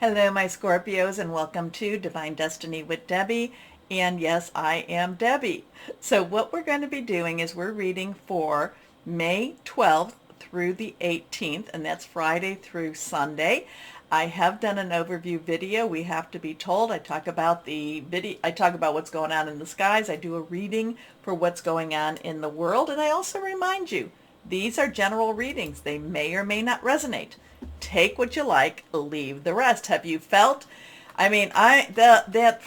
Hello, my Scorpios, and welcome to Divine Destiny with Debbie. And yes, I am Debbie. So what we're going to be doing is we're reading for May 12th through the 18th, and that's Friday through Sunday. I have done an overview video. We have to be told. I talk about the video. I talk about what's going on in the skies. I do a reading for what's going on in the world, and I also remind you, these are general readings. They may or may not resonate. Take what you like, leave the rest. Have you felt? I mean, that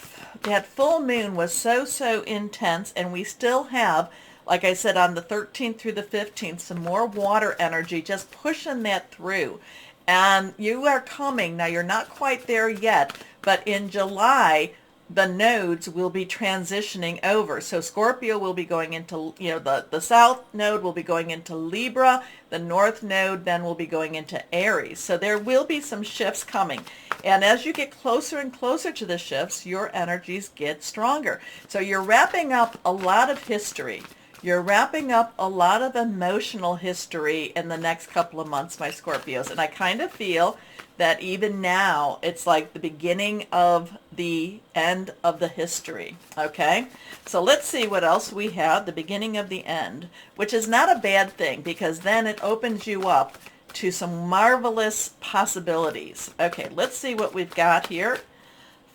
full moon was so intense, and we still have, like I said, on the 13th through the 15th, some more water energy just pushing that through. And you are coming. Now, you're not quite there yet, but in July, the nodes will be transitioning over. So Scorpio will be going into, the south node will be going into Libra. The north node then will be going into Aries. So there will be some shifts coming. And as you get closer and closer to the shifts, your energies get stronger. So you're wrapping up a lot of history. You're wrapping up a lot of emotional history in the next couple of months, my Scorpios. And I kind of feel that even now, it's like the beginning of the end of the history, okay? So let's see what else we have, the beginning of the end, which is not a bad thing, because then it opens you up to some marvelous possibilities. Okay, let's see what we've got here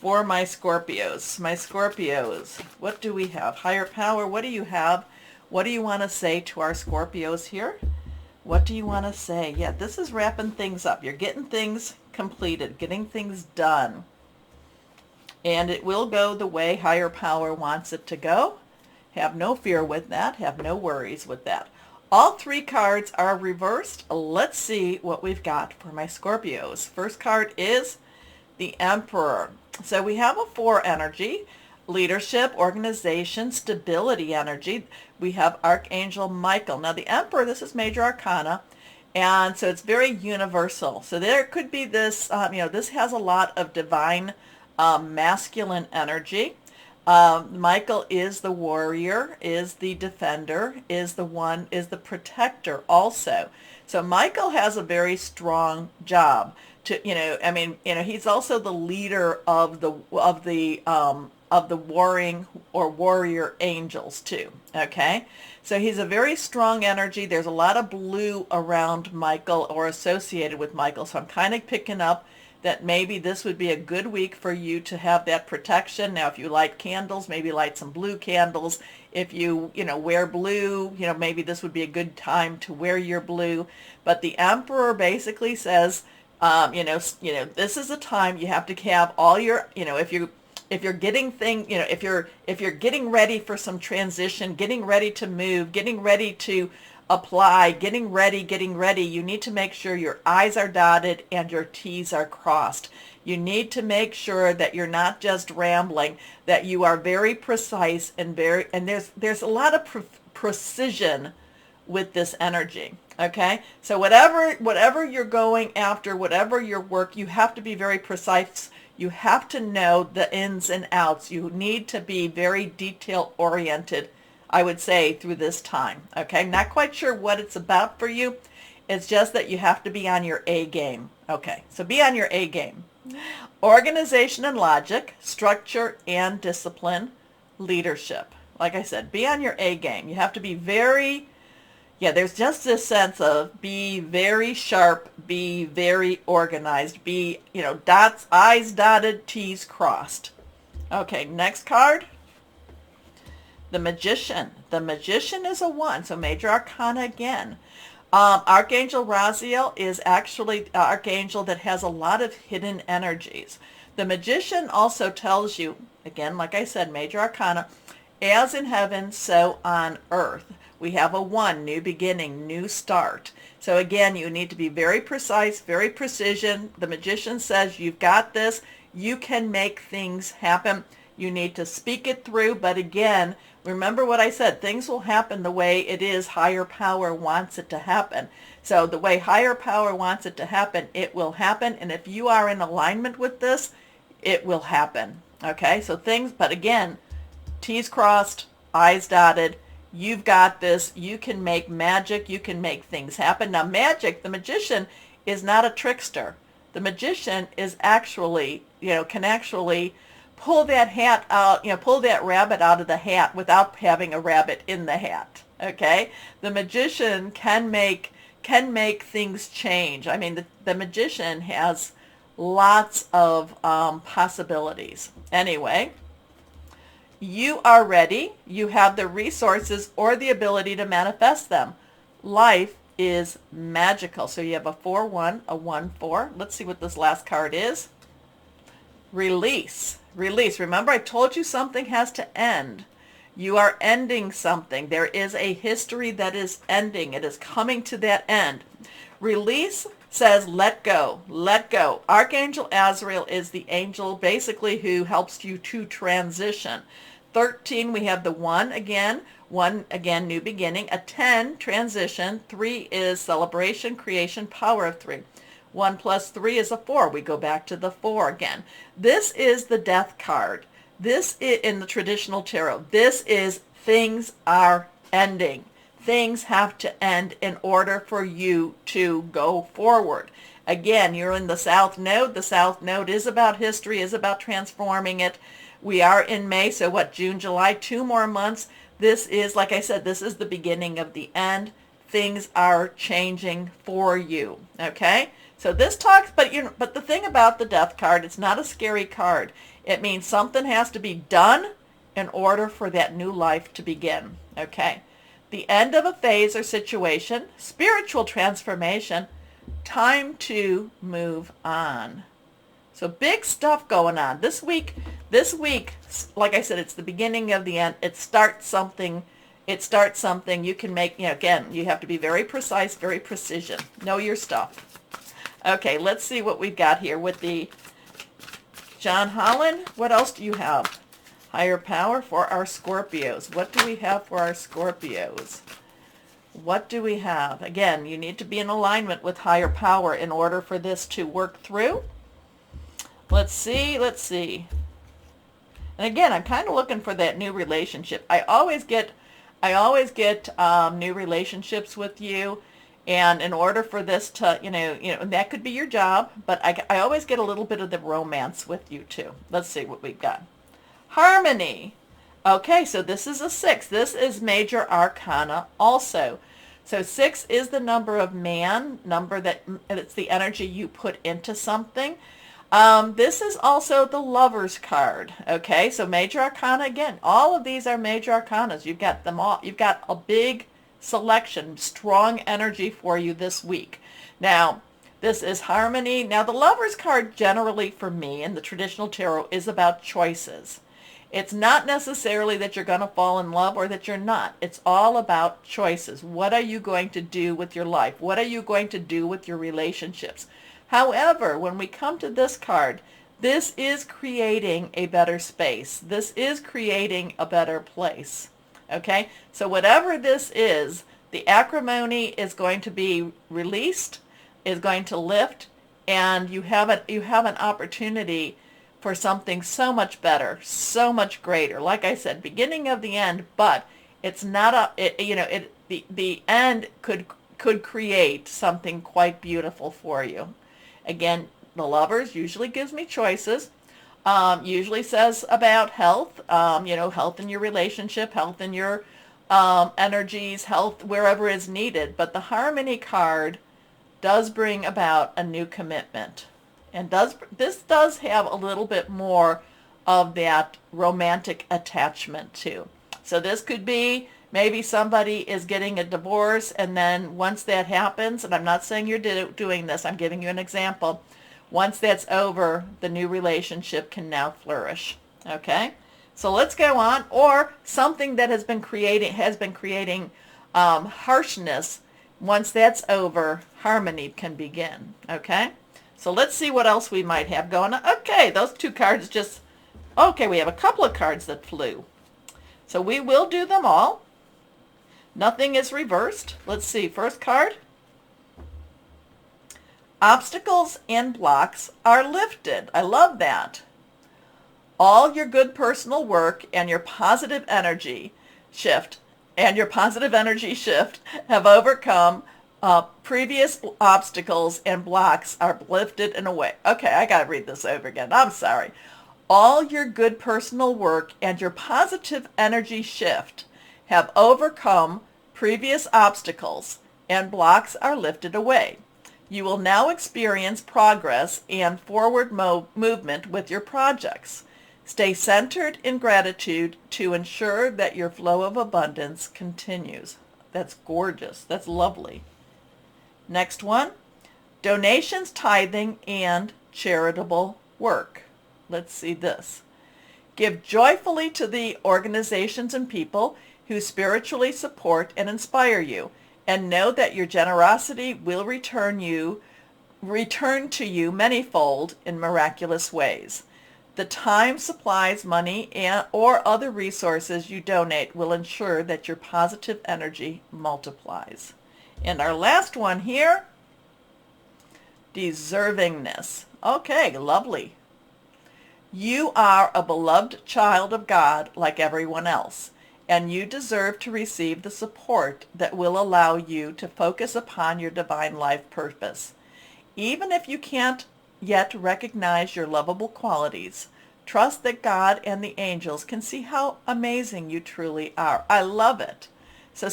for my Scorpios. My Scorpios, what do we have? Higher power, what do you have? What do you want to say to our Scorpios here? What do you want to say? Yeah, this is wrapping things up. You're getting things completed, getting things done. And it will go the way higher power wants it to go. Have no fear with that. Have no worries with that. All three cards are reversed. Let's see what we've got for my Scorpios. First card is the Emperor. So we have a 4 energy. Leadership, organization, stability energy. We have Archangel Michael. Now the Emperor, this is major arcana, and so it's very universal. So there could be this, this has a lot of divine masculine energy. Michael is the warrior, is the defender, is the protector also. So Michael has a very strong job to, he's also the leader of the warring or warrior angels too, okay? So he's a very strong energy. There's a lot of blue around Michael or associated with Michael, so I'm kind of picking up that maybe this would be a good week for you to have that protection. Now, if you light candles, maybe light some blue candles. If you, wear blue, maybe this would be a good time to wear your blue. But the Emperor basically says, this is a time you have to have all your, if you're getting if you're getting ready for some transition, getting ready to move, getting ready to apply, getting ready, you need to make sure your I's are dotted and your T's are crossed. You need to make sure that you're not just rambling, that you are very precise and there's a lot of precision with this energy. Okay, so whatever you're going after, whatever your work, you have to be very precise. You have to know the ins and outs. You need to be very detail oriented, I would say, through this time. Okay, not quite sure what it's about for you. It's just that you have to be on your A game. Okay, so be on your A game. Organization and logic, structure and discipline, leadership. Like I said, be on your A game. You have to be very, there's just this sense of be very sharp, be very organized, be, dots, I's dotted, T's crossed. Okay, next card. The Magician. The Magician is a 1, so major arcana again. Archangel Raziel is actually the archangel that has a lot of hidden energies. The Magician also tells you, again, like I said, major arcana, as in heaven, so on earth. We have a 1, new beginning, new start. So again, you need to be very precise, very precision. The Magician says, you've got this. You can make things happen. You need to speak it through. But again, remember what I said, things will happen the way it is higher power wants it to happen. So the way higher power wants it to happen, it will happen. And if you are in alignment with this, it will happen. Okay, so but again, T's crossed, I's dotted. You've got this. You can make magic. You can make things happen. Now, magic, the Magician, is not a trickster. The magician is actually, can actually pull that hat out, pull that rabbit out of the hat without having a rabbit in the hat. Okay? The magician can make things change. I mean, the magician has lots of possibilities. Anyway, you are ready. You have the resources or the ability to manifest them. Life is magical. So you have a 4-1, a 1-4. Let's see what this last card is. Release. Release. Remember, I told you something has to end. You are ending something. There is a history that is ending. It is coming to that end. Release says let go. Let go. Archangel Azrael is the angel basically who helps you to transition. 13, we have the 1 again. 1 again, new beginning. A 10, transition. 3 is celebration, creation, power of 3. 1 plus 3 is a 4. We go back to the 4 again. This is the death card. This is in the traditional tarot. This is things are ending. Things have to end in order for you to go forward. Again, you're in the South Node. The South Node is about history, is about transforming it. We are in May, so what, June, July, 2 more months. This is, like I said, this is the beginning of the end. Things are changing for you, okay? So this talks, but the thing about the death card, it's not a scary card. It means something has to be done in order for that new life to begin, okay? The end of a phase or situation, spiritual transformation, time to move on. So big stuff going on. This week, like I said, it's the beginning of the end. It starts something. You can make, again, you have to be very precise, very precision. Know your stuff. Okay, let's see what we've got here with the John Holland. What else do you have? Higher power for our Scorpios. What do we have for our Scorpios? What do we have? Again, you need to be in alignment with higher power in order for this to work through. Let's see. And again, I'm kind of looking for that new relationship. I always get new relationships with you, and in order for this to, and that could be your job, but I always get a little bit of the romance with you too. Let's see what we've got. Harmony. Okay, so this is a 6. This is major arcana also. So 6 is the number of man, it's the energy you put into something. This is also the Lover's card. Okay, so major arcana again. All of these are major arcanas. You've got them all. You've got a big selection, strong energy for you this week. Now, this is harmony. Now, the Lover's card generally for me in the traditional tarot is about choices. It's not necessarily that you're going to fall in love or that you're not. It's all about choices. What are you going to do with your life? What are you going to do with your relationships? However, when we come to this card, this is creating a better space. This is creating a better place. Okay? So whatever this is, the acrimony is going to be released, is going to lift, and you have an opportunity for something so much better, so much greater. Like I said, beginning of the end, but it's not the end could create something quite beautiful for you. Again, the Lovers usually gives me choices. Usually says about health, health in your relationship, health in your energies, health wherever is needed. But the Harmony card does bring about a new commitment. And this does have a little bit more of that romantic attachment too. So this could be maybe somebody is getting a divorce, and then once that happens, and I'm not saying you're doing this, I'm giving you an example. Once that's over, the new relationship can now flourish. Okay? So let's go on. Or something that has been creating harshness. Once that's over, harmony can begin. Okay? So let's see what else we might have going on. Okay, those 2 cards okay, we have a couple of cards that flew. So we will do them all. Nothing is reversed. Let's see. First card. Obstacles and blocks are lifted. I love that. All your good personal work and your positive energy shift have overcome Previous obstacles and blocks are lifted and away. Okay, I got to read this over again. I'm sorry. All your good personal work and your positive energy shift have overcome previous obstacles and blocks are lifted away. You will now experience progress and forward movement with your projects. Stay centered in gratitude to ensure that your flow of abundance continues. That's gorgeous. That's lovely. Next one, donations, tithing, and charitable work. Let's see this. Give joyfully to the organizations and people who spiritually support and inspire you, and know that your generosity will return to you manyfold in miraculous ways. The time, supplies, money, or other resources you donate will ensure that your positive energy multiplies. And our last one here, deservingness. Okay, lovely. You are a beloved child of God like everyone else, and you deserve to receive the support that will allow you to focus upon your divine life purpose. Even if you can't yet recognize your lovable qualities, trust that God and the angels can see how amazing you truly are. I love it. So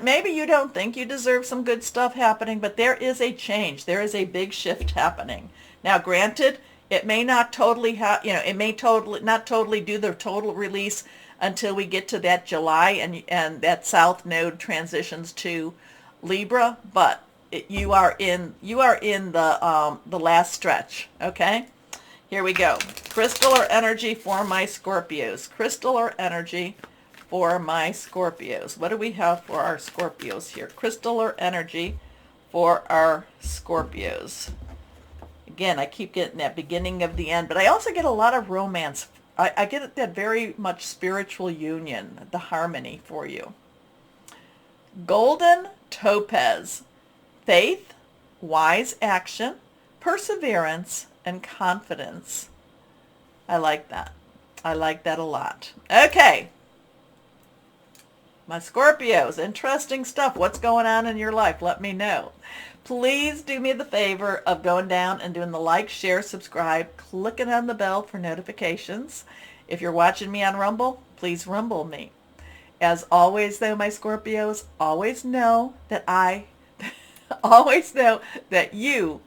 maybe you don't think you deserve some good stuff happening, but there is a change. There is a big shift happening. Now, granted, it may not totally it may not totally do the total release until we get to that July and that South Node transitions to Libra, but you are in the last stretch. Okay, here we go. Crystal or energy for my Scorpios. Crystal or energy for my Scorpios. What do we have for our Scorpios here? Crystal or energy for our Scorpios. Again, I keep getting that beginning of the end, but I also get a lot of romance. I get that very much spiritual union, the harmony for you. Golden topaz. Faith, wise action, perseverance, and confidence. I like that. I like that a lot. Okay. My Scorpios, interesting stuff. What's going on in your life? Let me know. Please do me the favor of going down and doing the like, share, subscribe, clicking on the bell for notifications. If you're watching me on Rumble, please Rumble me. As always, though, my Scorpios, always know that always know that you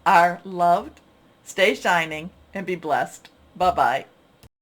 are loved. Stay shining and be blessed. Bye-bye.